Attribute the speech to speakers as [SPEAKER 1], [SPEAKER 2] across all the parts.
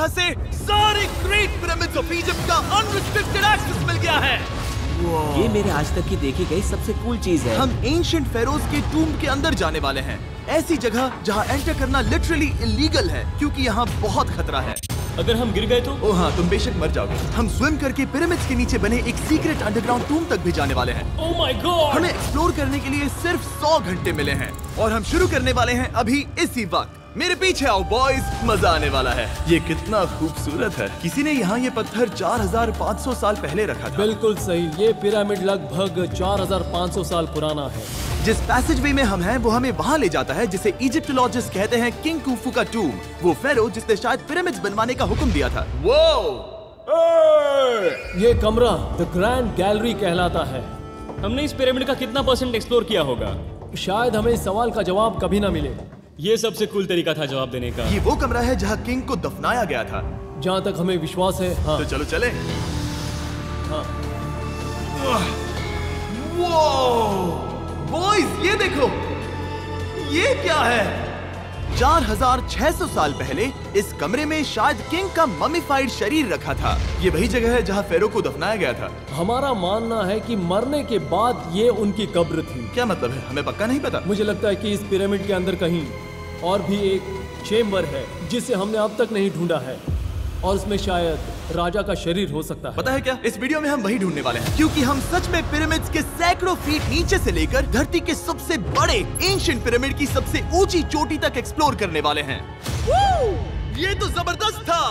[SPEAKER 1] तरह से सारे ग्रेट पिरामिड्स ऑफ इजिप्ट का अनरिस्ट्रिक्टेड एक्सेस मिल गया है।
[SPEAKER 2] ये मेरे आज तक की देखी गई सबसे कूल चीज है।
[SPEAKER 1] हम एंशिएंट फेरोज के टूम के अंदर जाने वाले हैं, ऐसी जगह जहाँ एंटर करना लिटरली इलीगल है क्योंकि यहाँ बहुत खतरा है।
[SPEAKER 3] अगर हम गिर गए तो?
[SPEAKER 1] ओह हाँ, तुम बेशक मर जाओगे। हम स्विम करके पिरामिड्स के नीचे बने एक सीक्रेट अंडरग्राउंड टूम तक भी जाने वाले हैं।
[SPEAKER 3] Oh my God!
[SPEAKER 1] हमें एक्सप्लोर करने के लिए सिर्फ 100 घंटे मिले हैं और हम शुरू करने वाले हैं अभी इसी वक्त। मेरे पीछे आओ बॉयज, मजा आने वाला है। ये कितना खूबसूरत है। किसी ने यहाँ ये पत्थर 4500 साल पहले रखा था।
[SPEAKER 4] बिल्कुल सही, ये पिरामिड लगभग 4500 साल पुराना है।
[SPEAKER 1] जिस पैसेजवे में हम हैं वो हमें वहाँ ले जाता है जिसे इजिप्टोलॉजिस्ट कहते हैं किंग कुफू का टूम, वो फेरो जिसने शायद पिरामिड्स बनवाने का हुक्म दिया था। वो
[SPEAKER 4] ये कमरा द ग्रैंड गैलरी कहलाता है।
[SPEAKER 3] हमने इस पिरामिड का कितना % एक्सप्लोर किया होगा?
[SPEAKER 4] शायद हमें इस सवाल का जवाब कभी ना मिले।
[SPEAKER 3] ये सबसे कूल तरीका था जवाब देने का।
[SPEAKER 1] ये वो कमरा है जहाँ किंग को दफनाया गया था।
[SPEAKER 4] जहाँ तक हमें विश्वास है। हाँ।
[SPEAKER 1] तो चलो चले।
[SPEAKER 4] हाँ।
[SPEAKER 1] बॉयज ये देखो, ये क्या है? 4600 साल पहले इस कमरे में शायद किंग का ममीफाइड शरीर रखा था। ये वही जगह है जहाँ फेरो को दफनाया गया था।
[SPEAKER 4] हमारा मानना है कि मरने के बाद ये उनकी कब्र थी।
[SPEAKER 1] क्या मतलब है? हमें पक्का नहीं पता।
[SPEAKER 4] मुझे लगता है कि इस पिरामिड के अंदर कहीं और भी एक चेम्बर है जिसे हमने अब तक नहीं ढूंढा है और उसमें शायद राजा का शरीर हो सकता है।
[SPEAKER 1] पता है क्या, इस वीडियो में हम वही ढूंढने वाले हैं क्योंकि हम सच में पिरामिड्स के सैकड़ों फीट नीचे से लेकर धरती के सबसे बड़े एंशिएंट पिरामिड की सबसे ऊंची चोटी तक एक्सप्लोर करने वाले हैं। ये तो जबरदस्त था।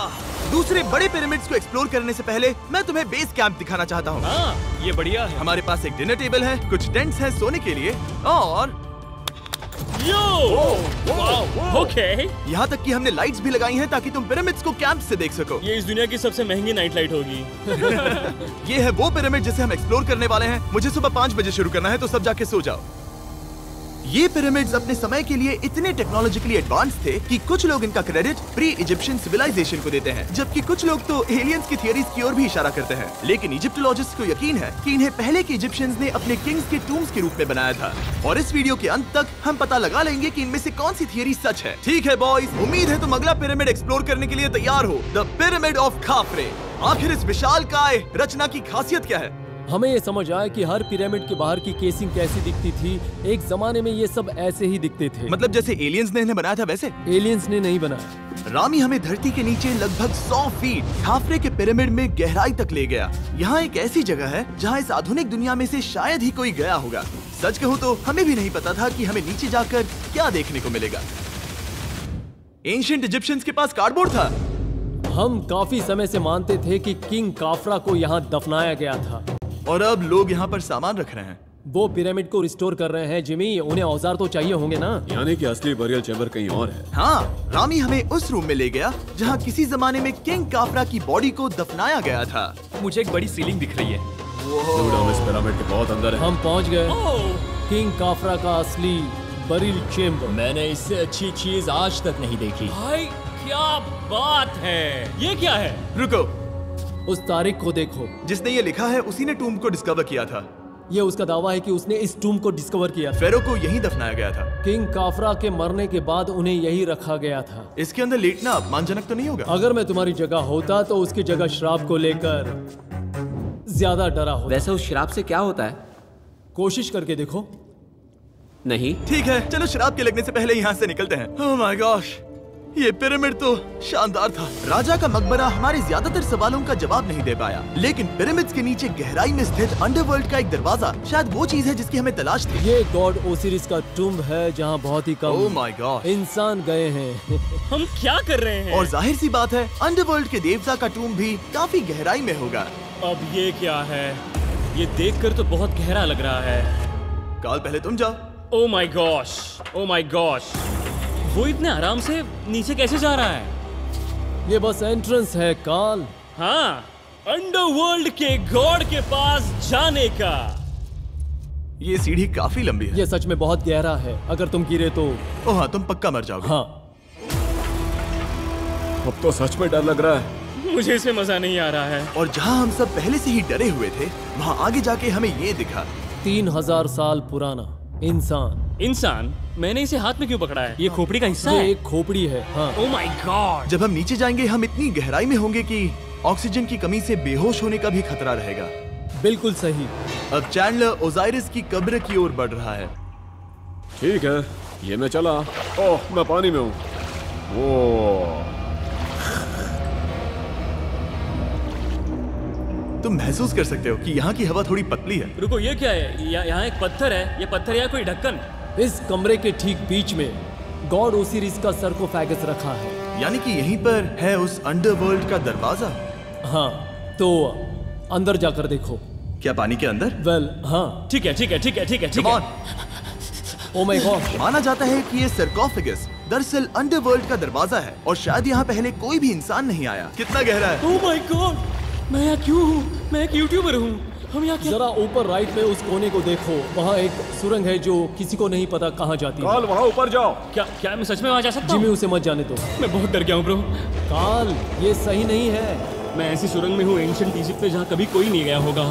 [SPEAKER 1] दूसरे बड़े पिरामिड्स को एक्सप्लोर करने से पहले मैं तुम्हें बेस कैंप दिखाना चाहता हूँ।
[SPEAKER 3] हाँ, ये बढ़िया है।
[SPEAKER 1] हमारे पास एक डिनर टेबल है, कुछ टेंट्स हैं सोने के लिए और
[SPEAKER 3] ओके।
[SPEAKER 1] यहाँ तक कि हमने लाइट्स भी लगाई हैं ताकि तुम पिरामिड्स को कैंप से देख सको।
[SPEAKER 3] ये इस दुनिया की सबसे महंगी नाइट लाइट होगी।
[SPEAKER 1] ये है वो पिरामिड जिसे हम एक्सप्लोर करने वाले हैं। मुझे सुबह 5 बजे शुरू करना है तो सब जाके सो जाओ। ये पिरामिड्स अपने समय के लिए इतने टेक्नोलॉजिकली एडवांस थे कि कुछ लोग इनका क्रेडिट प्री इजिप्शियन सिविलाइजेशन को देते हैं, जबकि कुछ लोग तो एलियंस की थियरीज की ओर भी इशारा करते हैं। लेकिन इजिप्टोलॉजिस्ट को यकीन है कि इन्हें पहले के इजिप्शियंस ने अपने किंग्स के टूम्स के रूप में बनाया था। और इस वीडियो के अंत तक हम पता लगा लेंगे कि इनमें से कौन सी थियरी सच है। ठीक है बॉयज, उम्मीद है तुम अगला पिरामिड एक्सप्लोर करने के लिए तैयार हो, द पिरामिड ऑफ खाफरे। आखिर इस विशालकाय रचना की खासियत क्या है?
[SPEAKER 4] हमें ये समझ आया कि हर पिरामिड के बाहर की केसिंग कैसी दिखती थी। एक जमाने में ये सब ऐसे ही दिखते थे।
[SPEAKER 1] मतलब जैसे एलियंस ने इन्हें बनाया था वैसे?
[SPEAKER 4] एलियंस ने नहीं बनाया।
[SPEAKER 1] रामी हमें धरती के नीचे लगभग 100 फीट खाफरे के पिरामिड में गहराई तक ले गया। यहाँ एक ऐसी जगह है जहाँ इस आधुनिक दुनिया में से शायद ही कोई गया होगा। सच कहूँ तो हमें भी नहीं पता था कि हमें नीचे जाकर क्या देखने को मिलेगा। एंशिएंट इजिप्शियंस के पास कार्डबोर्ड था।
[SPEAKER 4] हम काफी समय से मानते थे कि किंग काफरा को यहाँ दफनाया गया था
[SPEAKER 1] और अब लोग यहाँ पर सामान रख रहे हैं।
[SPEAKER 4] वो पिरामिड को रिस्टोर कर रहे हैं। जिमी, उन्हें औजार तो चाहिए होंगे ना?
[SPEAKER 5] यानी कि असली बरियल चेंबर कहीं और है।
[SPEAKER 1] हाँ, रामी हमें उस रूम में ले गया जहाँ किसी जमाने में किंग काफरा की बॉडी को दफनाया गया था।
[SPEAKER 3] मुझे एक बड़ी सीलिंग दिख रही है।
[SPEAKER 5] हम इस पिरामिड के बहुत अंदर है।
[SPEAKER 4] हम पहुँच गए किंग काफरा का असली बरियल चेंबर।
[SPEAKER 6] मैंने इससे अच्छी चीज आज तक नहीं देखी।
[SPEAKER 3] भाई क्या बात है! ये क्या है?
[SPEAKER 1] रुको,
[SPEAKER 4] उस तारीख को देखो।
[SPEAKER 1] जिसने ये लिखा है उसी ने टूम को डिस्कवर किया था।
[SPEAKER 4] ये उसका दावा है कि उसने इस टूम को डिस्कवर किया था।
[SPEAKER 1] फेरो को यहीं दफनाया गया था।
[SPEAKER 4] किंग काफरा के मरने के बाद उन्हें यहीं रखा गया था।
[SPEAKER 1] इसके अंदर लेटना अपमानजनक तो नहीं होगा?
[SPEAKER 4] अगर मैं तुम्हारी जगह होता तो उसकी जगह श्राप को लेकर ज्यादा डरा होता।
[SPEAKER 2] वैसे उस शराब से क्या होता है?
[SPEAKER 4] कोशिश करके देखो।
[SPEAKER 2] नहीं।
[SPEAKER 1] ठीक है, चलो शराब के लगने से पहले यहाँ से निकलते हैं। ओह माय गॉश, ये पिरामिड तो शानदार था। राजा का मकबरा हमारे ज्यादातर सवालों का जवाब नहीं दे पाया, लेकिन पिरामिड्स के नीचे गहराई में स्थित अंडरवर्ल्ड का एक दरवाजा शायद वो चीज है जिसकी हमें तलाश थी।
[SPEAKER 4] ये गॉड ओसिरिस का टूम्ब है जहाँ बहुत ही कम
[SPEAKER 1] ओह माय गॉड
[SPEAKER 4] इंसान गए हैं।
[SPEAKER 3] हम क्या कर रहे हैं?
[SPEAKER 1] और जाहिर सी बात है अंडरवर्ल्ड के देवता का टूम्ब भी काफी गहराई में होगा।
[SPEAKER 3] अब ये क्या है? ये देखकर तो बहुत गहरा लग रहा है।
[SPEAKER 1] काल, पहले तुम जाओ।
[SPEAKER 3] Oh my gosh, oh my gosh, वो इतने आराम से नीचे कैसे जा रहा है?
[SPEAKER 4] ये बस एंट्रेंस है काल।
[SPEAKER 3] हाँ, अंडरवर्ल्ड के गॉड के पास जाने का।
[SPEAKER 1] ये सीढ़ी काफी लंबी है।
[SPEAKER 4] ये सच में बहुत गहरा है। अगर तुम गिरे तो
[SPEAKER 1] ओह हाँ, तुम पक्का मर जाओगे।
[SPEAKER 4] हाँ।
[SPEAKER 5] अब तो सच में डर लग रहा है।
[SPEAKER 3] मुझे इसमें मजा नहीं आ रहा है।
[SPEAKER 1] और जहाँ हम सब पहले से ही डरे हुए थे, वहाँ आगे जाके हमें ये दिखा।
[SPEAKER 4] 3000 साल पुराना इंसान।
[SPEAKER 3] इंसान? मैंने इसे हाथ में क्यों पकड़ा है? ये खोपड़ी का हिस्सा
[SPEAKER 4] ये
[SPEAKER 3] है।
[SPEAKER 4] एक खोपड़ी है। हाँ।
[SPEAKER 3] Oh my God.
[SPEAKER 1] जब हम नीचे जाएंगे हम इतनी गहराई में होंगे कि ऑक्सीजन की कमी से बेहोश होने का भी खतरा रहेगा।
[SPEAKER 4] बिल्कुल सही।
[SPEAKER 1] अब चैंडलर ओजाइरिस की कब्र की ओर बढ़ रहा है।
[SPEAKER 5] ठीक है, ये मैं चला। ओह, मैं पानी में हूँ। वो
[SPEAKER 1] तुम महसूस कर सकते हो कि यहाँ की हवा थोड़ी पतली है।
[SPEAKER 3] रुको, ये क्या है? यहाँ एक पत्थर है। ये पत्थर या कोई ढक्कन?
[SPEAKER 4] इस कमरे के ठीक बीच में गॉड ओसिरिस का सरकोफेगस रखा है।
[SPEAKER 1] यानी कि यहीं पर है उस अंडरवर्ल्ड का दरवाजा।
[SPEAKER 4] हाँ, तो अंदर जाकर देखो।
[SPEAKER 1] क्या पानी के अंदर?
[SPEAKER 4] वेल, हाँ।
[SPEAKER 3] ठीक है, ठीक है, ठीक है, ठीक है, ठीक
[SPEAKER 1] Come
[SPEAKER 3] है।
[SPEAKER 1] on।
[SPEAKER 4] Oh my God.
[SPEAKER 1] माना जाता है कि ये सरकोफेगस दरअसल अंडरवर्ल्ड का दरवाजा है और शायद यहाँ पहले कोई भी इंसान नहीं आया। कितना गहरा है?
[SPEAKER 3] ओह माय गॉड, मैं यहाँ क्यों हूँ? मैं एक यूट्यूबर हूँ। हम यहाँ क्या?
[SPEAKER 4] जरा ऊपर राइट में उस कोने को देखो, वहाँ एक सुरंग है जो किसी को नहीं पता कहाँ जाती है।
[SPEAKER 5] काल, वहाँ ऊपर जाओ।
[SPEAKER 3] क्या मैं सच में वहाँ जा सकता
[SPEAKER 4] जिमी,
[SPEAKER 3] हूँ?
[SPEAKER 4] उसे मत जाने दो।
[SPEAKER 3] मैं बहुत डर गया हूँ ब्रो।
[SPEAKER 4] काल, ये सही नहीं है।
[SPEAKER 3] मैं ऐसी सुरंग में हूँ एंशिएंट इजिप्ट में जहाँ कभी कोई नहीं गया होगा।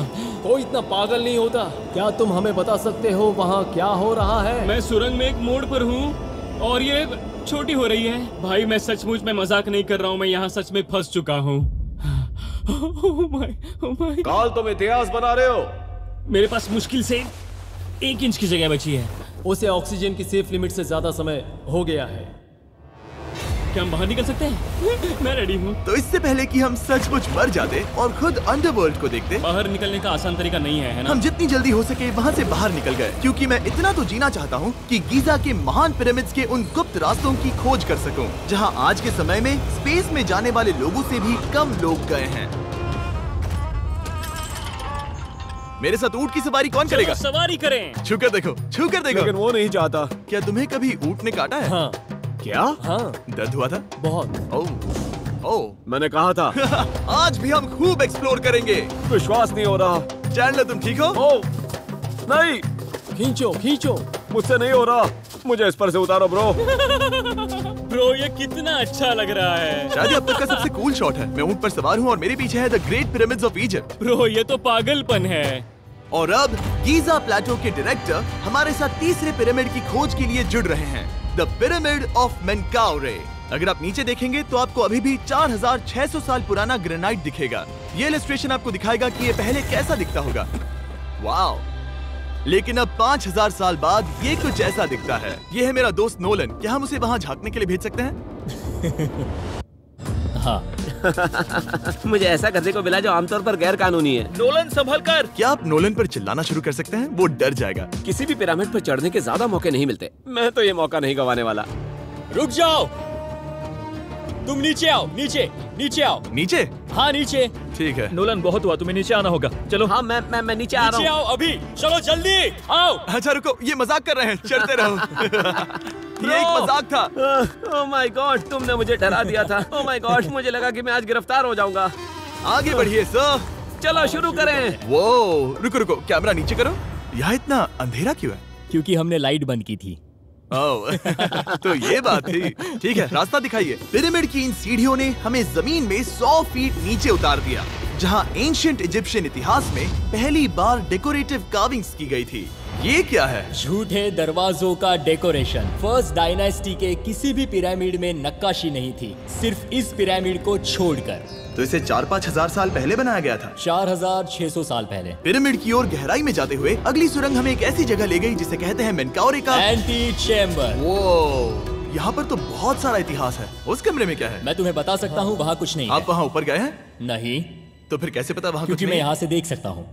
[SPEAKER 4] कोई इतना पागल नहीं होता। क्या तुम हमें बता सकते हो वहाँ क्या हो रहा है?
[SPEAKER 3] मैं सुरंग में एक मोड़ पर हूँ और ये छोटी हो रही है। भाई मैं सचमुच में मजाक नहीं कर रहा हूँ, मैं यहाँ सच में फंस चुका हूँ। Oh my.
[SPEAKER 5] काल, तुम इतिहास बना रहे हो।
[SPEAKER 3] मेरे पास मुश्किल से 1 इंच की जगह बची है।
[SPEAKER 4] उसे ऑक्सीजन की सेफ लिमिट से ज्यादा समय हो गया है।
[SPEAKER 3] क्या हम बाहर निकल सकते हैं? मैं रेडी हूँ।
[SPEAKER 1] तो इससे पहले कि हम सचमुच मर जाते और खुद अंडरवर्ल्ड को देखते,
[SPEAKER 3] बाहर निकलने का आसान तरीका नहीं है ना?
[SPEAKER 1] हम जितनी जल्दी हो सके वहाँ से बाहर निकल गए, क्योंकि मैं इतना तो जीना चाहता हूँ कि गीजा के महान पिरामिड्स के उन गुप्त रास्तों की खोज कर सकूं, जहाँ आज के समय में स्पेस में जाने वाले लोगों से भी कम लोग गए हैं। मेरे साथ ऊंट की सवारी कौन करेगा?
[SPEAKER 3] चलो सवारी करें।
[SPEAKER 1] छू कर देखो, छू कर देखो।
[SPEAKER 5] लेकिन वो नहीं चाहता।
[SPEAKER 1] क्या तुम्हें कभी ऊंट ने काटा है?
[SPEAKER 4] हाँ।
[SPEAKER 5] क्या?
[SPEAKER 4] हाँ,
[SPEAKER 1] दर्द हुआ था?
[SPEAKER 4] बहुत।
[SPEAKER 1] ओह ओह।
[SPEAKER 5] मैंने कहा था।
[SPEAKER 1] आज भी हम खूब एक्सप्लोर करेंगे।
[SPEAKER 5] विश्वास नहीं हो रहा।
[SPEAKER 1] चैंडलर, तुम ठीक हो?
[SPEAKER 5] ओह, नहीं,
[SPEAKER 4] खींचो खींचो।
[SPEAKER 5] मुझसे नहीं हो रहा। मुझे इस पर से उतारो ब्रो।
[SPEAKER 3] ब्रो ये कितना अच्छा लग रहा है।
[SPEAKER 1] शायद ये अब तक का सबसे कूल शॉट है। मैं ऊंट पर सवार हूँ और मेरे पीछे है the great pyramids of Egypt.
[SPEAKER 3] Bro ये तो पागलपन है।
[SPEAKER 1] और अब गीजा प्लेटो के डायरेक्टर हमारे साथ तीसरे पिरामिड की खोज के लिए जुड़ रहे हैं, द पिरामिड ऑफ मेनकाउरे। अगर आप नीचे देखेंगे तो आपको अभी भी 4600 साल पुराना ग्रेनाइट दिखेगा। ये इलस्ट्रेशन आपको दिखाएगा कि ये पहले कैसा दिखता होगा। वाओ! लेकिन अब 5000 साल बाद ये कुछ ऐसा दिखता है। ये है मेरा दोस्त नोलन। क्या हम उसे वहाँ झांकने के लिए भेज सकते हैं?
[SPEAKER 2] हाँ। मुझे ऐसा करने को मिला जो आमतौर पर गैर कानूनी है।
[SPEAKER 3] नोलन संभल कर।
[SPEAKER 1] क्या आप नोलन पर चिल्लाना शुरू कर सकते हैं? वो डर जाएगा।
[SPEAKER 2] किसी भी पिरामिड पर चढ़ने के ज्यादा मौके नहीं मिलते। मैं तो ये मौका नहीं गंवाने वाला।
[SPEAKER 6] रुक जाओ, तुम नीचे आओ। नीचे नीचे आओ।
[SPEAKER 1] नीचे?
[SPEAKER 6] हाँ नीचे।
[SPEAKER 1] ठीक है।
[SPEAKER 3] नोलन बहुत हुआ, तुम्हें नीचे आना होगा। चलो।
[SPEAKER 2] हाँ, मैं नीचे आ
[SPEAKER 6] नीचे
[SPEAKER 2] रहा हूँ।
[SPEAKER 6] आओ अभी। चलो जल्दी आओ।
[SPEAKER 1] अच्छा रुको, ये मजाक कर रहे हैं। चढ़ते रहो। ये एक मजाक था।
[SPEAKER 2] ओह माय गॉड, तुमने मुझे डरा दिया था। ओह माय गॉड, मुझे लगा कि मैं आज गिरफ्तार हो जाऊंगा।
[SPEAKER 1] आगे बढ़िए सर।
[SPEAKER 2] चलो शुरू करें।
[SPEAKER 1] वो रुको रुको, कैमरा नीचे करो। यहाँ इतना अंधेरा क्यों है?
[SPEAKER 6] क्योंकि हमने लाइट बंद की थी।
[SPEAKER 1] ओह, तो ये बात थी। ठीक है, रास्ता दिखाइए। पिरामिड की इन सीढ़ियों ने हमें जमीन में 100 फीट नीचे उतार दिया, जहाँ एंशिएंट इजिप्शियन इतिहास में पहली बार डेकोरेटिव कार्विंग्स की गई थी। ये क्या है?
[SPEAKER 6] झूठे दरवाजों का डेकोरेशन। फर्स्ट डायनास्टी के किसी भी पिरामिड में नक्काशी नहीं थी, सिर्फ इस पिरामिड को छोड़कर।
[SPEAKER 1] तो इसे 4-5 हजार साल पहले बनाया गया था।
[SPEAKER 6] 4600 साल पहले।
[SPEAKER 1] पिरामिड की ओर गहराई में जाते हुए अगली सुरंग हमें एक ऐसी जगह ले गई जिसे कहते हैं मेनकाउरे का
[SPEAKER 6] एंटी चैम्बर।
[SPEAKER 1] वो यहाँ पर तो बहुत सारा इतिहास है। उस कमरे में क्या है?
[SPEAKER 6] मैं तुम्हें बता सकता हूँ, वहाँ कुछ नहीं
[SPEAKER 1] आप
[SPEAKER 6] है।
[SPEAKER 1] वहाँ ऊपर गए हैं?
[SPEAKER 6] नहीं,
[SPEAKER 1] तो फिर कैसे पता वहाँ कुछ
[SPEAKER 6] क्योंकि मैं
[SPEAKER 1] नहीं?
[SPEAKER 6] यहाँ से देख सकता हूँ।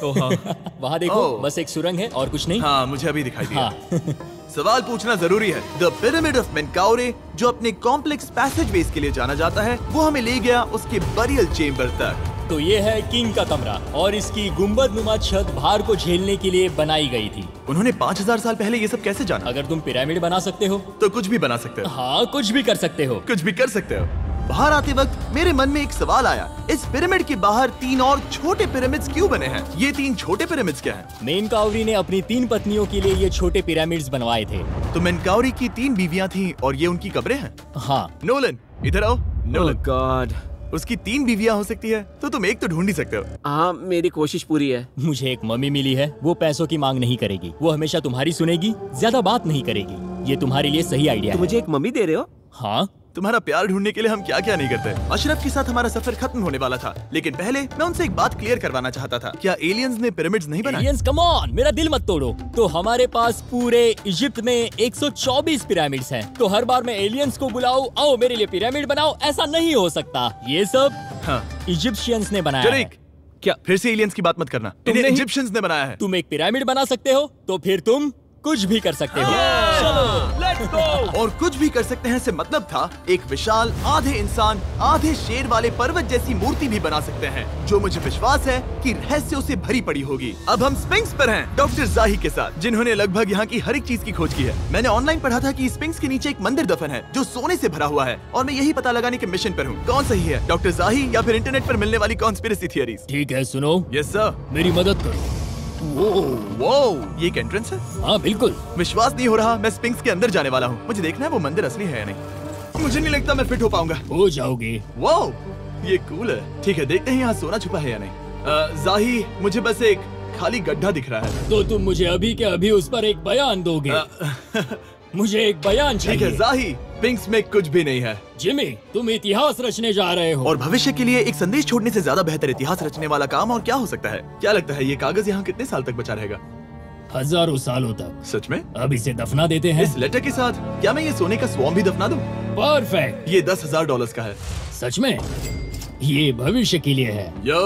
[SPEAKER 6] वहाँ देखो,
[SPEAKER 1] ओह।
[SPEAKER 6] बस एक सुरंग है और कुछ नहीं।
[SPEAKER 1] हाँ, मुझे अभी दिखाई दिया।
[SPEAKER 6] हाँ।
[SPEAKER 1] सवाल पूछना जरूरी है। द पिरामिड ऑफ मेनकाउरे, जो अपने कॉम्प्लेक्स पैसेजवेज के लिए जाना जाता है, वो हमें ले गया उसके बरियल चेम्बर तक।
[SPEAKER 6] तो ये है किंग का कमरा और इसकी गुंबदनुमा छत भार को झेलने के लिए बनाई गई थी।
[SPEAKER 1] उन्होंने 5000 साल पहले ये सब कैसे जाना?
[SPEAKER 6] अगर तुम पिरामिड बना सकते हो
[SPEAKER 1] तो कुछ भी बना सकते हो।
[SPEAKER 6] हाँ, कुछ भी कर सकते हो।
[SPEAKER 1] कुछ भी कर सकते हो। बाहर आते वक्त मेरे मन में एक सवाल आया, इस पिरामिड के बाहर 3 और छोटे पिरामिड्स क्यों बने हैं? ये 3 छोटे पिरामिड्स क्या हैं?
[SPEAKER 6] मेनकाउरी ने अपनी 3 पत्नियों के लिए ये छोटे पिरामिड्स बनवाए थे।
[SPEAKER 1] तो मेनकाउरी की 3 बीवियां थीं और ये उनकी कब्रें हैं।
[SPEAKER 6] हाँ।
[SPEAKER 1] नोलन, इधर आओ।
[SPEAKER 2] ओह
[SPEAKER 1] नोलन,
[SPEAKER 2] गॉड,
[SPEAKER 1] उसकी 3 बीवियां हो सकती है, तो तुम एक तो ढूंढ ही सकते हो।
[SPEAKER 2] हाँ, मेरी कोशिश पूरी है।
[SPEAKER 6] मुझे एक मम्मी मिली है, वो पैसों की मांग नहीं करेगी, वो हमेशा तुम्हारी सुनेगी, ज्यादा बात नहीं करेगी। ये तुम्हारे लिए सही आइडिया
[SPEAKER 2] तो
[SPEAKER 6] है।
[SPEAKER 2] मुझे एक मम्मी दे रहे हो?
[SPEAKER 6] हाँ,
[SPEAKER 1] तुम्हारा प्यार ढूंढने के लिए हम क्या क्या नहीं करते। अशरफ के साथ हमारा सफर खत्म होने वाला था, लेकिन पहले मैं उनसे एक बात क्लियर करवाना चाहता था। क्या एलियंस ने पिरामिड्स नहीं बनाए?
[SPEAKER 6] एलियंस, कम ऑन, मेरा दिल मत तोड़ो। तो हमारे पास पूरे इजिप्ट में 124 पिरामिड्स हैं। तो हर बार मैं एलियंस को बुलाऊं, आओ मेरे लिए पिरामिड बनाओ, ऐसा नहीं हो सकता। ये सब
[SPEAKER 1] हाँ।
[SPEAKER 6] इजिप्शियंस ने बनाया है।
[SPEAKER 1] जरीक, क्या फिर से एलियंस की बात मत करना।
[SPEAKER 6] तुमने
[SPEAKER 1] इन्हें
[SPEAKER 6] ही-
[SPEAKER 1] इजिप्शियंस ने बनाया है।
[SPEAKER 6] तुम एक पिरामिड बना सकते हो, तो फिर तुम कुछ भी कर सकते हो।
[SPEAKER 2] Let's go.
[SPEAKER 1] और कुछ भी कर सकते हैं से मतलब था एक विशाल आधे इंसान आधे शेर वाले पर्वत जैसी मूर्ति भी बना सकते हैं, जो मुझे विश्वास है कि रहस्यों से भरी पड़ी होगी। अब हम स्पिंक्स पर हैं, डॉक्टर जाही के साथ, जिन्होंने लगभग यहाँ की हर एक चीज की खोज की है। मैंने ऑनलाइन पढ़ा था कि स्पिंक्स के नीचे एक मंदिर दफन है जो सोने से भरा हुआ है, और मैं यही पता लगाने के मिशन पर हूँ। कौन सही है, डॉक्टर जाही या फिर इंटरनेट पर मिलने वाली कॉन्स्पिरेसी थियरीज?
[SPEAKER 6] ठीक है, सुनो,
[SPEAKER 1] यस सर।
[SPEAKER 6] मेरी मदद करो।
[SPEAKER 1] वो ये एक एंट्रेंस है?
[SPEAKER 6] हाँ बिल्कुल।
[SPEAKER 1] विश्वास नहीं हो रहा, मैं स्पिंक्स के अंदर जाने वाला हूँ। मुझे देखना है वो मंदिर असली है या नहीं। मुझे नहीं लगता मैं फिट हो पाऊंगा।
[SPEAKER 6] हो जाओगे।
[SPEAKER 1] वाओ, ये कूल है। ठीक है, देखते हैं यहाँ सोना छुपा है या नहीं। जाही, मुझे बस एक खाली गड्ढा दिख रहा है।
[SPEAKER 6] तो तुम मुझे अभी के अभी उस पर एक बयान दोगे? मुझे एक बयान
[SPEAKER 1] ठीक है
[SPEAKER 6] चाहिए।
[SPEAKER 1] जाही, स्पिंक्स में कुछ भी नहीं है।
[SPEAKER 6] जिमी, तुम इतिहास रचने जा रहे हो।
[SPEAKER 1] और भविष्य के लिए एक संदेश छोड़ने से ज्यादा बेहतर इतिहास रचने वाला काम और क्या हो सकता है? क्या लगता है ये कागज यहाँ कितने साल तक बचा रहेगा?
[SPEAKER 6] हजारों सालों तक।
[SPEAKER 1] सच में?
[SPEAKER 6] अब इसे दफना देते हैं।
[SPEAKER 1] इस लेटर के साथ क्या मैं ये सोने का स्वॉर्म भी दफना दूं?
[SPEAKER 6] परफेक्ट।
[SPEAKER 1] ये $10,000 का है।
[SPEAKER 6] सच में? ये भविष्य के लिए है।
[SPEAKER 1] यो,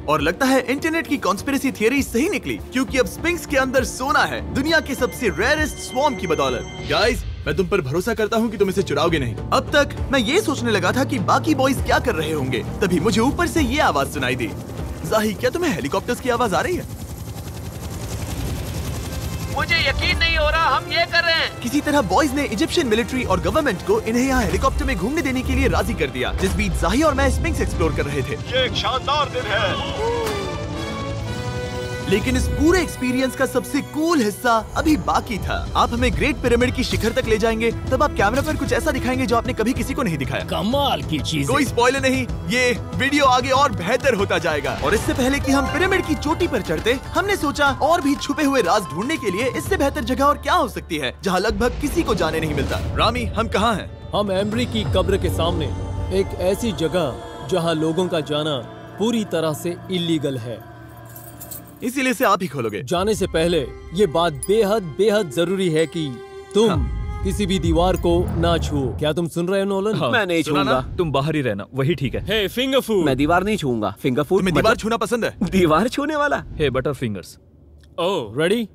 [SPEAKER 1] और लगता है इंटरनेट की कॉन्स्पिरेसी थियरी सही निकली, क्योंकि अब स्पिंक्स के अंदर सोना है, दुनिया के सबसे रेयरेस्ट स्वॉर्म की बदौलत। गाइस, मैं तुम पर भरोसा करता हूँ कि तुम इसे चुराओगे नहीं। अब तक मैं ये सोचने लगा था कि बाकी बॉयज क्या कर रहे होंगे, तभी मुझे ऊपर से ये आवाज सुनाई दी। जाही, क्या तुम्हें हेलीकॉप्टर्स की आवाज आ रही है?
[SPEAKER 2] मुझे यकीन नहीं हो रहा हम ये कर रहे हैं।
[SPEAKER 1] किसी तरह बॉयज ने इजिप्शियन मिलिट्री और गवर्नमेंट को इन्हें यहाँ हेलीकॉप्टर में घूमने देने के लिए राजी कर दिया, जिस बीच जाही और मैं स्पिंक्स एक्सप्लोर कर रहे थे।
[SPEAKER 5] ये एक शानदार दिन है।
[SPEAKER 1] लेकिन इस पूरे एक्सपीरियंस का सबसे कूल हिस्सा अभी बाकी था। आप हमें ग्रेट पिरामिड की शिखर तक ले जाएंगे, तब आप कैमरा पर कुछ ऐसा दिखाएंगे जो आपने कभी किसी को नहीं दिखाया।
[SPEAKER 6] कमाल की चीज।
[SPEAKER 1] कोई स्पॉइलर नहीं, ये वीडियो आगे और बेहतर होता जाएगा। और इससे पहले कि हम पिरामिड की चोटी पर चढ़ते, हमने सोचा और भी छुपे हुए राज ढूंढने के लिए इससे बेहतर जगह और क्या हो सकती है, जहाँ लगभग किसी को जाने नहीं मिलता। रामी, हम कहाँ हैं?
[SPEAKER 4] हम एम्ब्री की कब्र के सामने, एक ऐसी जगह जहां लोगों का जाना पूरी तरह से इलीगल है।
[SPEAKER 1] इसीलिए से आप ही खोलोगे।
[SPEAKER 4] जाने से पहले ये बात बेहद बेहद जरूरी है कि तुम किसी भी दीवार को ना छुओ। क्या तुम सुन रहे हो नोलन?
[SPEAKER 2] मैं नहीं
[SPEAKER 1] सुना ना?
[SPEAKER 2] छूऊंगा।
[SPEAKER 7] तुम बाहर ही रहना, वही ठीक है।
[SPEAKER 3] हे फिंगर फूड।
[SPEAKER 2] मैं दीवार नहीं छूऊंगा। फिंगर फूड
[SPEAKER 1] तुम्हें दीवार छूना पसंद है?
[SPEAKER 2] दीवार छूने वाला?
[SPEAKER 7] हे बटर फिंगर्स।
[SPEAKER 3] ओह,
[SPEAKER 4] रेडी?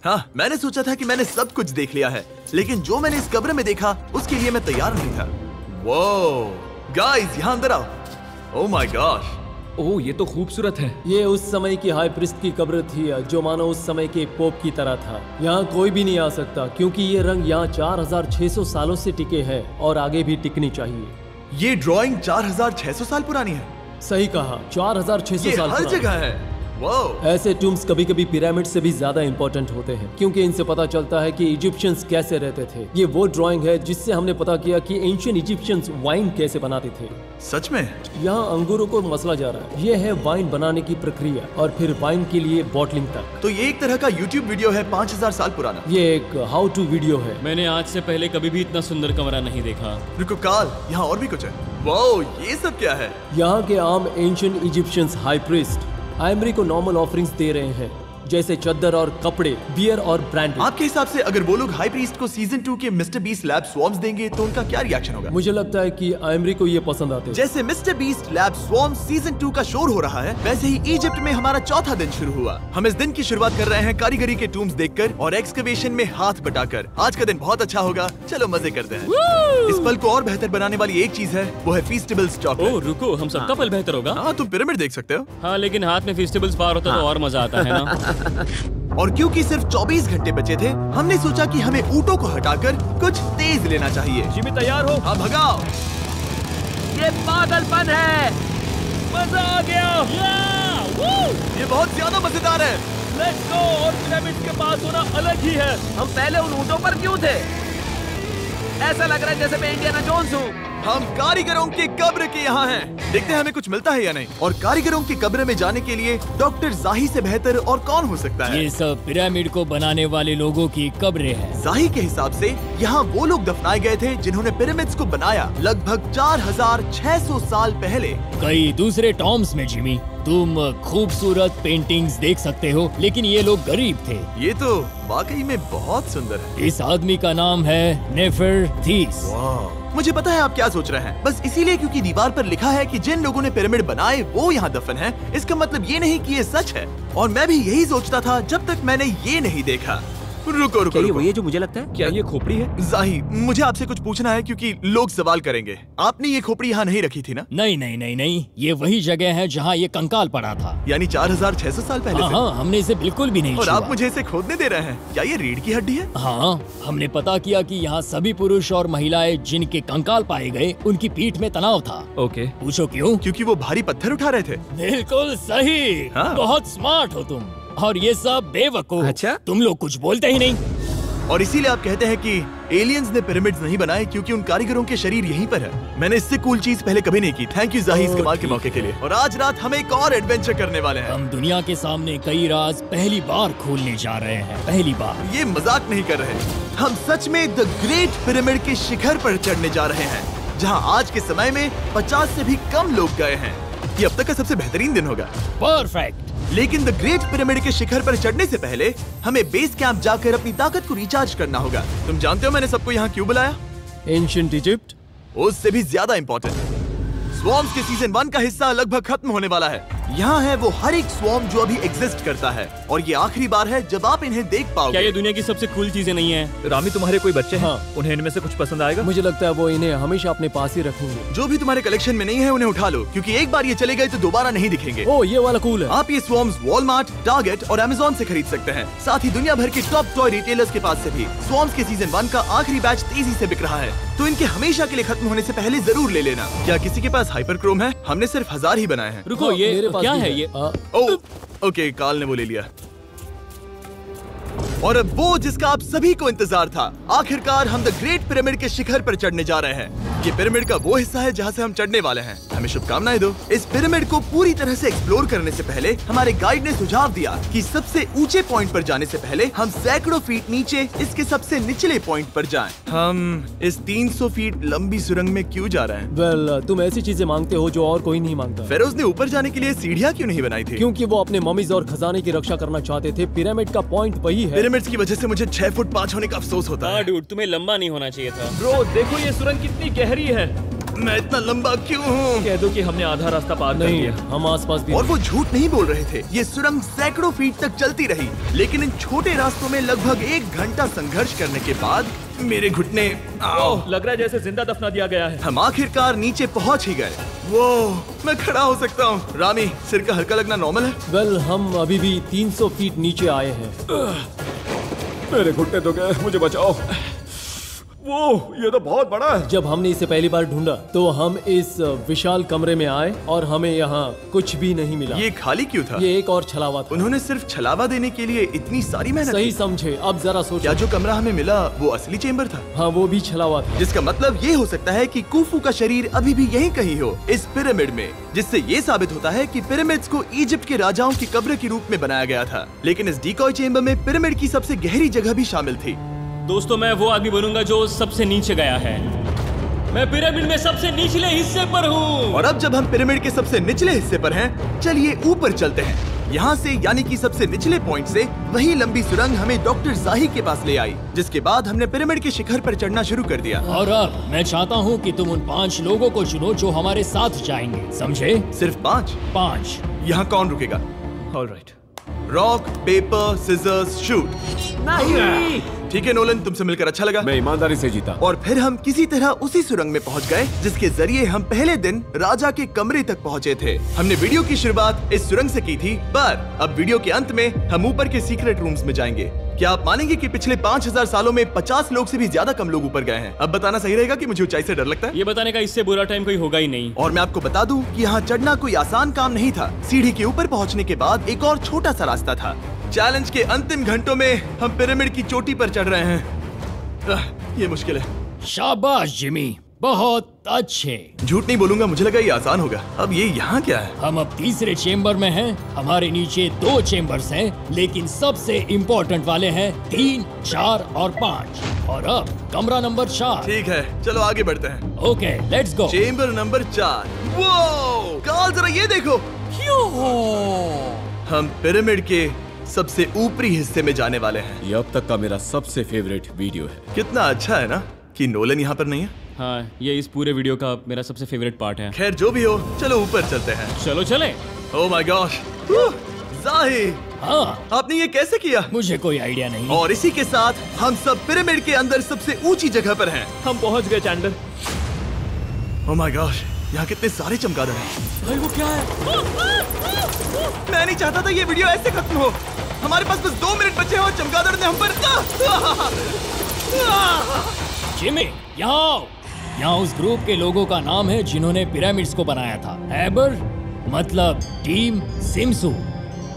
[SPEAKER 1] हाँ, मैंने सोचा था कि मैंने सब कुछ देख लिया है, लेकिन जो मैंने इस कब्र में देखा उसके लिए मैं तैयार नहीं था। वो गाइस, यहाँ अंदर आओ। ओह माय गॉश,
[SPEAKER 7] ओह, ये तो खूबसूरत है।
[SPEAKER 4] ये उस समय की हाई प्रिस्ट की कब्र थी, जो मानो उस समय के पोप की तरह था। यहाँ कोई भी नहीं आ सकता, क्योंकि ये रंग यहाँ 4600 सालों से टिके हैं और आगे भी टिकनी चाहिए।
[SPEAKER 1] ये ड्राइंग 4600 साल पुरानी है।
[SPEAKER 4] सही कहा, 4600
[SPEAKER 1] ये
[SPEAKER 4] साल
[SPEAKER 1] हर
[SPEAKER 4] पुरानी।
[SPEAKER 1] जगह है। वाह,
[SPEAKER 4] ऐसे टूम्स कभी कभी पिरामिड से भी ज्यादा इंपॉर्टेंट होते हैं, क्योंकि इनसे पता चलता है कि इजिप्शियंस कैसे रहते थे। ये वो ड्राइंग है जिससे हमने पता किया कि एंशियंट इजिप्शियंस वाइन कैसे बनाते थे।
[SPEAKER 1] सच में?
[SPEAKER 4] यहाँ अंगूरों को मसला जा रहा है। ये है वाइन बनाने की प्रक्रिया और फिर वाइन के लिए बॉटलिंग तक।
[SPEAKER 1] तो ये एक तरह का YouTube वीडियो है 5000 साल पुराना।
[SPEAKER 4] ये एक हाउ टू वीडियो है।
[SPEAKER 3] मैंने आज से पहले कभी भी इतना सुंदर कमरा नहीं देखा।
[SPEAKER 1] रुको काल, यहाँ और भी कुछ है। वाओ, ये सब क्या है?
[SPEAKER 4] यहाँ के आम एंशियंट इजिप्शियंस हाई प्रीस्ट आयमरी को नॉर्मल ऑफरिंग्स दे रहे हैं, जैसे चद्दर और कपड़े, बियर और ब्रांडी।
[SPEAKER 1] आपके हिसाब से अगर वो लोग हाई प्रीस्ट को सीजन 2 के मिस्टर बीस्ट लैब स्वॉर्म्स देंगे तो उनका क्या रिएक्शन होगा?
[SPEAKER 4] मुझे लगता है कि आयमरी को ये पसंद आते हैं।
[SPEAKER 1] जैसे मिस्टर बीस्ट लैब स्वॉर्म्स सीजन 2 का शोर हो रहा है, वैसे ही इजिप्ट में हमारा चौथा दिन शुरू हुआ। हम इस दिन की शुरुआत कर रहे हैं कारीगरी के टूम्स देखकर और एक्सकवेशन में हाथ बटाकर। आज का दिन बहुत अच्छा होगा, चलो मजे करते हैं। इस पल को और बेहतर बनाने वाली एक चीज है, वो है फीस्टेबल्स चॉकलेट।
[SPEAKER 3] ओह रुको, हम सबका पल बेहतर होगा।
[SPEAKER 1] हाँ, तुम पिरामिड देख सकते हो।
[SPEAKER 3] हाँ, लेकिन हाथ में फेस्टिवल्स बार होता तो और मजा आता है ना।
[SPEAKER 1] और क्योंकि सिर्फ 24 घंटे बचे थे, हमने सोचा कि हमें ऊँटों को हटाकर कुछ तेज लेना चाहिए।
[SPEAKER 7] जिमी तैयार हो?
[SPEAKER 1] हाँ, भगाओ।
[SPEAKER 2] ये पागलपन है।
[SPEAKER 3] मजा आ गया।
[SPEAKER 1] ये बहुत ज्यादा मजेदार है।
[SPEAKER 3] Let's go. और पिरामिड के पास होना अलग ही है।
[SPEAKER 2] हम पहले उन ऊँटों पर क्यों थे? ऐसा लग रहा है जैसे मैं इंडियाना जोन्स हूँ।
[SPEAKER 1] हम कारीगरों की कब्र के यहाँ हैं। देखते हैं हमें कुछ मिलता है या नहीं। और कारीगरों की कब्र में जाने के लिए डॉक्टर जाही से बेहतर और कौन हो सकता है?
[SPEAKER 6] ये सब पिरामिड को बनाने वाले लोगों की कब्रें हैं।
[SPEAKER 1] जाही के हिसाब से यहाँ वो लोग दफनाए गए थे जिन्होंने पिरामिड्स को बनाया लगभग 4600 साल पहले।
[SPEAKER 6] कई दूसरे टॉम्स में जिमी, तुम खूबसूरत पेंटिंग्स देख सकते हो, लेकिन ये लोग गरीब थे।
[SPEAKER 1] ये तो वाकई में बहुत सुंदर है।
[SPEAKER 6] इस आदमी का नाम है नेफरथीस।
[SPEAKER 1] मुझे पता है आप क्या सोच रहे हैं, बस इसीलिए क्योंकि दीवार पर लिखा है कि जिन लोगों ने पिरामिड बनाए वो यहाँ दफन है, इसका मतलब ये नहीं कि ये सच है। और मैं भी यही सोचता था जब तक मैंने ये नहीं देखा। रुको रुको, रुको।
[SPEAKER 7] वही है जो मुझे लगता है। क्या ये खोपड़ी है?
[SPEAKER 1] जाही, मुझे आपसे कुछ पूछना है क्योंकि लोग सवाल करेंगे। आपने ये खोपड़ी यहाँ नहीं रखी थी ना?
[SPEAKER 6] नहीं नहीं नहीं नहीं, ये वही जगह है जहाँ ये कंकाल पड़ा था।
[SPEAKER 1] यानी 4600 साल पहले से?
[SPEAKER 6] हाँ, हमने इसे बिल्कुल भी नहीं
[SPEAKER 1] और
[SPEAKER 6] छुआ।
[SPEAKER 1] आप मुझे इसे खोदने दे रहे हैं? क्या ये रीढ़ की हड्डी है?
[SPEAKER 6] हाँ, हमने पता किया कि यहाँ सभी पुरुष और महिलाएं जिनके कंकाल पाए गए उनकी पीठ में तनाव था।
[SPEAKER 7] ओके।
[SPEAKER 6] पूछो क्यों?
[SPEAKER 1] क्योंकि वो भारी पत्थर उठा रहे थे।
[SPEAKER 6] बिल्कुल सही।
[SPEAKER 1] हाँ।
[SPEAKER 6] बहुत स्मार्ट हो तुम। और ये सब बेवकूफ।
[SPEAKER 7] अच्छा?
[SPEAKER 6] तुम लोग कुछ बोलते ही नहीं।
[SPEAKER 1] और इसीलिए आप कहते हैं कि एलियंस ने पिरामिड्स नहीं बनाए क्योंकि उन कारीगरों के शरीर यहीं पर है। मैंने इससे कूल चीज पहले कभी नहीं की। थैंक यू जाही इस कमाल के मौके के लिए। और आज रात हम एक और एडवेंचर करने वाले हैं।
[SPEAKER 6] हम दुनिया के सामने कई राज पहली बार खोलने जा रहे हैं। पहली बार।
[SPEAKER 1] ये मजाक नहीं कर रहे, हम सच में द ग्रेट पिरामिड के शिखर पर चढ़ने जा रहे हैं, जहां आज के समय में 50 से भी कम लोग गए हैं। ये अब तक का सबसे बेहतरीन दिन होगा।
[SPEAKER 6] परफेक्ट।
[SPEAKER 1] लेकिन द ग्रेट पिरामिड के शिखर पर चढ़ने से पहले हमें बेस कैंप जाकर अपनी ताकत को रिचार्ज करना होगा। तुम जानते हो मैंने सबको यहाँ क्यों बुलाया?
[SPEAKER 4] Ancient Egypt.
[SPEAKER 1] उससे भी ज्यादा इम्पोर्टेंट, स्वॉर्म्स के सीजन 1 का हिस्सा लगभग खत्म होने वाला है। यहाँ है वो हर एक स्वॉर्म जो अभी एग्जिस्ट करता है, और ये आखिरी बार है जब आप इन्हें देख पाओगे।
[SPEAKER 3] क्या ये दुनिया की सबसे कूल चीजें नहीं है?
[SPEAKER 7] रामी, तुम्हारे कोई बच्चे हैं?
[SPEAKER 4] हाँ।
[SPEAKER 7] उन्हें इनमें से कुछ पसंद आएगा?
[SPEAKER 4] मुझे लगता है वो इन्हें हमेशा अपने पास ही रखेंगे।
[SPEAKER 1] जो भी तुम्हारे कलेक्शन में नहीं है उन्हें उठा लो, क्योंकि एक बार ये चले गए तो दोबारा नहीं दिखेंगे।
[SPEAKER 4] ओ, ये वाला कूल है।
[SPEAKER 1] आप ये स्वॉर्म्स वॉलमार्ट, टारगेट और अमेज़न से खरीद सकते हैं। साथ ही दुनिया भर के टॉप टॉय रिटेलर्स के पास से भी। स्वॉर्म्स के सीजन 1 का आखिरी बैच तेजी से बिक रहा है, तो इनके हमेशा के लिए खत्म होने से पहले जरूर ले लेना। क्या किसी के पास हाइपर क्रोम है? हमने सिर्फ 1000 ही बनाए हैं।
[SPEAKER 3] रुको,
[SPEAKER 4] हाँ,
[SPEAKER 3] ये
[SPEAKER 4] मेरे पास
[SPEAKER 3] क्या
[SPEAKER 4] भी
[SPEAKER 3] है ये?
[SPEAKER 1] ओके, काल ने वो ले लिया। और अब वो जिसका आप सभी को इंतजार था, आखिरकार हम द ग्रेट पिरामिड के शिखर पर चढ़ने जा रहे हैं। ये पिरामिड का वो हिस्सा है जहाँ से हम चढ़ने वाले हैं। हमें शुभकामनाएं दो। इस पिरामिड को पूरी तरह से एक्सप्लोर करने से पहले हमारे गाइड ने सुझाव दिया कि सबसे ऊंचे पॉइंट पर जाने से पहले हम सैकड़ों फीट नीचे इसके सबसे निचले पॉइंट पर जाएं। हम इस 300 फीट लंबी सुरंग में क्यों जा रहे हैं?
[SPEAKER 4] वेल, तुम ऐसी चीजें मांगते हो जो और कोई नहीं मांगता।
[SPEAKER 1] फेरोज ने ऊपर जाने के लिए सीढ़ियाँ क्यों नहीं बनाई थी?
[SPEAKER 4] क्योंकि वो अपने ममीज और खजाने की रक्षा करना चाहते थे। पिरामिड का पॉइंट वही है।
[SPEAKER 1] पिरामिड्स की वजह से मुझे 6 फुट 5 होने का अफसोस होता
[SPEAKER 3] हाँ
[SPEAKER 1] है।
[SPEAKER 3] डूड, तुम्हें लंबा नहीं होना चाहिए था।
[SPEAKER 7] ब्रो, देखो ये सुरंग कितनी गहरी है।
[SPEAKER 1] मैं इतना लंबा क्यों हूँ?
[SPEAKER 7] कह दो कि हमने आधा रास्ता पार कर
[SPEAKER 4] नहीं,
[SPEAKER 7] लिया।
[SPEAKER 4] हम आसपास भी
[SPEAKER 1] और वो झूठ नहीं बोल रहे थे। ये सुरंग सैकड़ों फीट तक चलती रही, लेकिन इन छोटे रास्तों में लगभग 1 घंटा संघर्ष करने के बाद मेरे घुटने
[SPEAKER 7] ओह, लग रहा है जैसे जिंदा दफना दिया गया है।
[SPEAKER 1] हम आखिरकार नीचे पहुंच ही गए। वो मैं खड़ा हो सकता हूँ। रामी, सिर का हल्का लगना नॉर्मल है?
[SPEAKER 4] वेल, हम अभी भी 300 फीट नीचे आए हैं।
[SPEAKER 5] मेरे घुटने तो गए, मुझे बचाओ। वो ये तो बहुत बड़ा है।
[SPEAKER 4] जब हमने इसे पहली बार ढूंढा तो हम इस विशाल कमरे में आए और हमें यहाँ कुछ भी नहीं मिला।
[SPEAKER 1] ये खाली क्यों था?
[SPEAKER 4] ये एक और छलावा था।
[SPEAKER 1] उन्होंने सिर्फ छलावा देने के लिए इतनी सारी मेहनत
[SPEAKER 4] सही
[SPEAKER 1] की?
[SPEAKER 4] समझे। अब जरा सोचो।
[SPEAKER 1] क्या जो कमरा हमें मिला वो असली चेंबर था?
[SPEAKER 4] हाँ, वो भी छलावा था।
[SPEAKER 1] जिसका मतलब ये हो सकता है कि कुफू का शरीर अभी भी यहीं कहीं हो, इस पिरामिड में, जिससे ये साबित होता है कि पिरामिड्स को इजिप्ट के राजाओं की कब्र के रूप में बनाया गया था। लेकिन इस डिकॉय चेंबर में पिरामिड की सबसे गहरी जगह भी शामिल थी।
[SPEAKER 3] दोस्तों, मैं वो आदमी बनूंगा जो सबसे नीचे गया है। मैं पिरामिड में सबसे निचले हिस्से पर हूँ।
[SPEAKER 1] और अब जब हम पिरामिड के सबसे निचले हिस्से पर हैं, चलिए ऊपर चलते हैं। यहाँ से यानी कि सबसे निचले पॉइंट से वही लंबी सुरंग हमें डॉक्टर जाही के पास ले आई, जिसके बाद हमने पिरामिड के शिखर पर चढ़ना शुरू कर दिया।
[SPEAKER 6] और अब मैं चाहता हूँ कि तुम उन 5 लोगों को चुनो जो हमारे साथ जाएंगे, समझे?
[SPEAKER 1] सिर्फ 5?
[SPEAKER 6] 5।
[SPEAKER 1] यहाँ कौन रुकेगा?
[SPEAKER 7] Alright.
[SPEAKER 1] Rock, paper, scissors, shoot. ठीक है नोलन, तुमसे मिलकर अच्छा लगा।
[SPEAKER 5] मैं ईमानदारी से जीता।
[SPEAKER 1] और फिर हम किसी तरह उसी सुरंग में पहुंच गए जिसके जरिए हम पहले दिन राजा के कमरे तक पहुंचे थे। हमने वीडियो की शुरुआत इस सुरंग से की थी, पर अब वीडियो के अंत में हम ऊपर के सीक्रेट रूम्स में जाएंगे। क्या आप मानेंगे कि पिछले 5000 सालों में 50 लोग से भी ज्यादा कम लोग ऊपर गए हैं? अब बताना सही रहेगा कि मुझे ऊंचाई से डर लगता है?
[SPEAKER 3] ये बताने का इससे बुरा टाइम कोई होगा ही नहीं।
[SPEAKER 1] और मैं आपको बता दूं कि यहाँ चढ़ना कोई आसान काम नहीं था। सीढ़ी के ऊपर पहुँचने के बाद एक और छोटा सा रास्ता था। चैलेंज के अंतिम घंटों में हम पिरामिड की चोटी पर चढ़ रहे हैं। ये मुश्किल है।
[SPEAKER 6] शाबाश जिमी, बहुत अच्छे।
[SPEAKER 1] झूठ नहीं बोलूंगा, मुझे लगा ये आसान होगा। अब ये यहाँ क्या है?
[SPEAKER 6] हम अब तीसरे चेम्बर में हैं। हमारे नीचे 2 चेम्बर्स हैं, लेकिन सबसे इम्पोर्टेंट वाले हैं 3, 4 और 5। और अब कमरा नंबर 4।
[SPEAKER 1] ठीक है, चलो आगे बढ़ते हैं।
[SPEAKER 6] Okay, let's go.
[SPEAKER 1] Chamber number 4। वो कार्ल, जरा ये देखो। हम पिरामिड के सबसे ऊपरी हिस्से में जाने वाले हैं।
[SPEAKER 5] ये अब तक का मेरा सबसे फेवरेट वीडियो है।
[SPEAKER 1] कितना अच्छा है ना कि नोलन यहाँ पर नहीं है।
[SPEAKER 3] हाँ, ये इस पूरे वीडियो का मेरा सबसे फेवरेट पार्ट है।
[SPEAKER 1] खैर जो भी हो, चलो ऊपर चलते हैं।
[SPEAKER 3] चलो चले।
[SPEAKER 1] ओह माय गॉश, जाहिर,
[SPEAKER 6] हाँ,
[SPEAKER 1] आपने ये कैसे किया?
[SPEAKER 6] मुझे कोई आइडिया नहीं।
[SPEAKER 1] और इसी के साथ हम सब पिरामिड के अंदर सबसे ऊंची जगह पर हैं।
[SPEAKER 7] हम पहुंच गए चैंडलर।
[SPEAKER 1] ओह माय गॉश, यहाँ कितने सारे चमगादड़ हैं।
[SPEAKER 6] भाई वो क्या है?
[SPEAKER 1] मैं नहीं चाहता था ये वीडियो ऐसे खत्म हो। हमारे पास बस 2 मिनट बचे हैं और चमगादड़ ने हम पर
[SPEAKER 6] जिमी, यहाँ आओ। यहाँ उस ग्रुप के लोगों का नाम है जिन्होंने पिरामिड्स को बनाया था। एबर मतलब टीम, सिमसू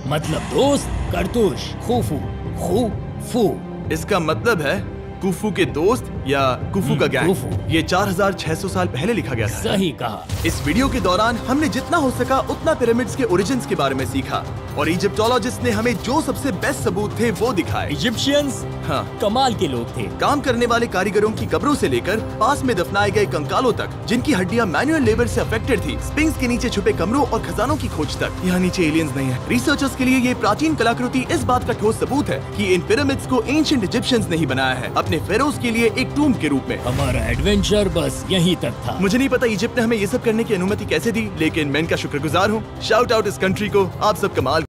[SPEAKER 6] मतलब दोस्त, करतूश, खुफू, खुफू।
[SPEAKER 1] इसका मतलब है कुफू के दोस्त या कुफू का गैंग।
[SPEAKER 6] कुफू।
[SPEAKER 1] ये 4600 साल पहले लिखा गया था।
[SPEAKER 6] सही कहा।
[SPEAKER 1] इस वीडियो के दौरान हमने जितना हो सका उतना पिरामिड्स के ओरिजिन्स के बारे में सीखा और इजिप्टोलॉजिस्ट ने हमें जो सबसे बेस्ट सबूत थे वो दिखाए।
[SPEAKER 6] इजिप्शियंस
[SPEAKER 1] हाँ,
[SPEAKER 6] कमाल के लोग थे।
[SPEAKER 1] काम करने वाले कारीगरों की कब्रों से लेकर पास में दफनाए गए कंकालों तक, जिनकी हड्डियां मैनुअल लेबर से अफेक्टेड थी, स्पिंक्स के नीचे छुपे कमरों और खजानों की खोज तक। यहाँ नीचे एलियंस नहीं है। रिसर्चर्स के लिए ये प्राचीन कलाकृति इस बात का ठोस सबूत है कि इन पिरामिड्स को एंशिएंट इजिप्शियंस ने ही बनाया है, अपने फेरोज के लिए एक टूम्ब के रूप में।
[SPEAKER 6] हमारा एडवेंचर बस यहीं तक था।
[SPEAKER 1] मुझे नहीं पता इजिप्ट ने हमें ये सब करने की अनुमति कैसे दी, लेकिन मैं इनका शुक्रगुजार हूँ। शाउट आउट इस कंट्री को, आप सब कमाल